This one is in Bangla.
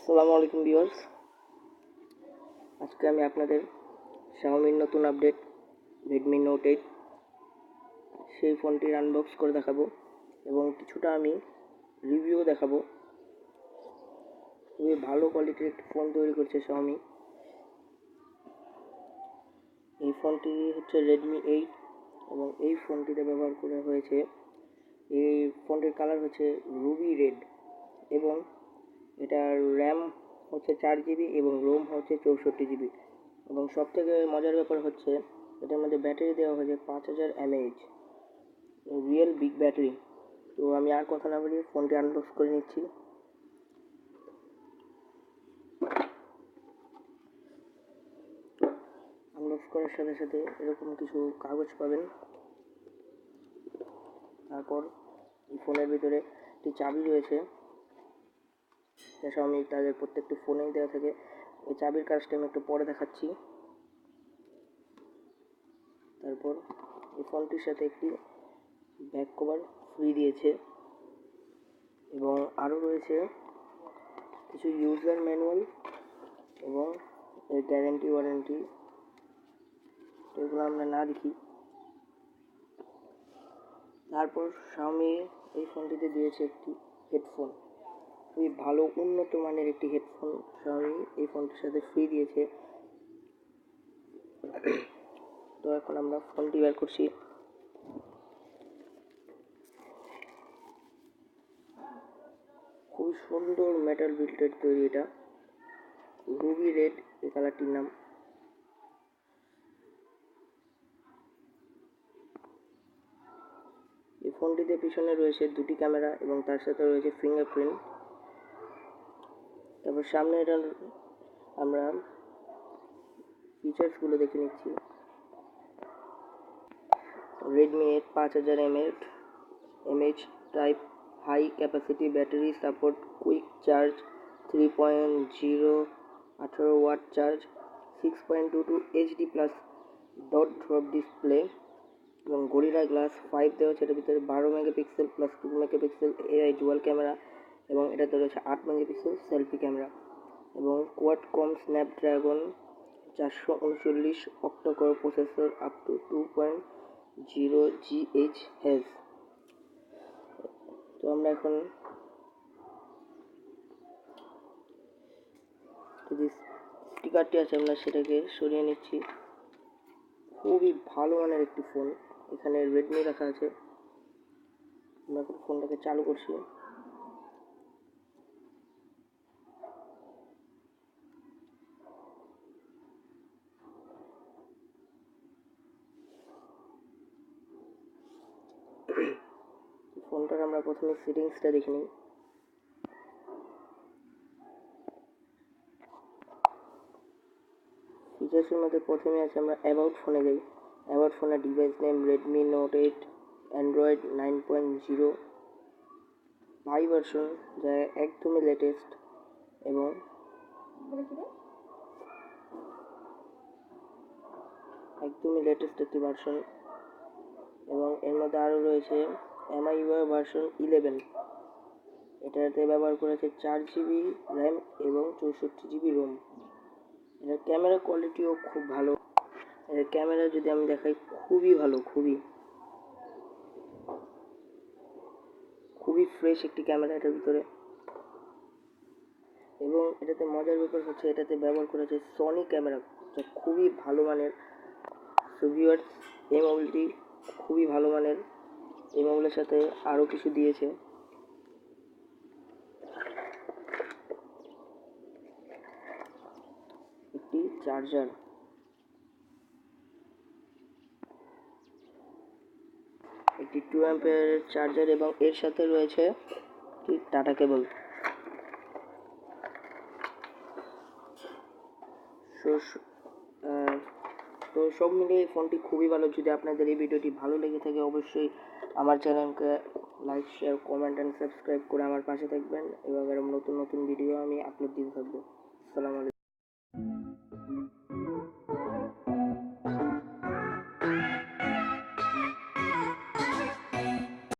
আসসালামু আলাইকুম ভিউয়ার্স। আজকে আমি আপনাদের Xiaomi নতুন আপডেট Redmi Note 8 সেই ফোনটির আনবক্স করে দেখাবো এবং কিছুটা আমি রিভিউ দেখাবো। খুবই ভালো কোয়ালিটির একটি ফোন তৈরি করছে Xiaomi। এই ফোনটি হচ্ছে Redmi 8 এবং এই ফোনটিতে ব্যবহার করা হয়েছে, এই ফোনটির কালার হচ্ছে রুবি রেড এবং এটার র্যাম হচ্ছে 4GB এবং রোম হচ্ছে 64GB এবং সবথেকে মজার ব্যাপার হচ্ছে এটার মধ্যে ব্যাটারি দেওয়া হয়েছে 5000 mAh, রিয়েল বিগ ব্যাটারি। তো আমি আর কথা না বলি ফোনটি আনবক্স করে নিচ্ছি। আনবক্স করার সাথে সাথে এরকম কিছু কাগজ পাবেন। তারপর এই ফোনের ভিতরে একটি চাবি রয়েছে, Xiaomi তাদের প্রত্যেকটি ফোনেই দেওয়া থাকে। এই চাবির কাজটা আমি একটু পরে দেখাচ্ছি। তারপর এই ফোনটির সাথে একটি ব্যাক কভার ফ্রি দিয়েছে এবং আরও রয়েছে কিছু ইউজার ম্যানুয়াল এবং এর গ্যারেন্টি ওয়ারেন্টি। এগুলো আমরা না দেখি। তারপর Xiaomi এই ফোনটিতে দিয়েছে একটি হেডফোন, খুবই ভালো উন্নত মানের একটি হেডফোন Xiaomi এই ফোনটির সাথে ফ্রি দিয়েছে। তো এখন আমরা ফোনটি বের করছি। খুব সুন্দর মেটাল বিল্টের তৈরি, এটা রুবি রেড এই কালারটির নাম। এই ফোনটিতে পিছনে রয়েছে দুটি ক্যামেরা এবং তার সাথে রয়েছে ফিঙ্গারপ্রিন্ট। তারপর সামনে এটা আমরা ফিচার্সগুলো দেখে নিচ্ছি। Redmi 8 5000 mAh type high capacity battery support, quick charge 3.0 18 watt charge, 6.22 HD plus dot drop display এবং গরিলা গ্লাস 5 দেওয়া হচ্ছে। এটার ভিতরে 12 megapixel plus 2 megapixel AI dual camera এবং এটাতে রয়েছে 8 মেগাপিক্সেল সেলফি ক্যামেরা এবং Qualcomm Snapdragon 439 octacore processor up to 2.0 GHz। তো আমরা এখন যে স্টিকারটি আছে আমরা সেটাকে সরিয়ে নিচ্ছি। খুবই ভালো মানের একটি ফোন, এখানে রেডমি রাখা আছে। আমরা এখন ফোনটাকে চালু করছি। ফোনটার আমরা প্রথমে সেটিংসটা দেখে নিই। ফিচার্সের মধ্যে প্রথমে আছে, আমরা অ্যাবাউট ফোনে যাই। অ্যাবাউট ফোনের device name Redmi Note 8, Android 9.0 high version, যা একদমই লেটেস্ট এবং একটি ভার্সন এবং এর মধ্যে আরও রয়েছে MIUI ভার্সন 11। এটাতে ব্যবহার করেছে 4GB র্যাম এবং 64GB রোম। এটার ক্যামেরা কোয়ালিটিও খুব ভালো। এর ক্যামেরা যদি আমি দেখাই, খুবই ভালো, খুবই ফ্রেশ একটি ক্যামেরা এটার ভিতরে। এবং এটাতে মজার ব্যাপার হচ্ছে এটাতে ব্যবহার করেছে সনি ক্যামেরা, যা খুবই ভালো মানের। সো ভিউয়ার্স, এই মোবাইলটি খুবই ভালো মানের। এই মোবাইলের সাথে আরও কিছু দিয়েছে, একটি চার্জার, একটি 2 অ্যাম্পিয়ারের চার্জার এবং এর সাথে রয়েছে একটি টাটা কেবল। তো সব মিলিয়ে এই ফোনটি খুবই ভালো। যদি আপনাদের এই ভিডিওটি ভালো লেগে থাকে অবশ্যই আমার চ্যানেলকে like, share, comment and subscribe করে আমার পাশে থাকবেন এবং এরকম নতুন নতুন ভিডিও আমি আপলোড দিতে থাকবো। আসসালামু আলাইকুম।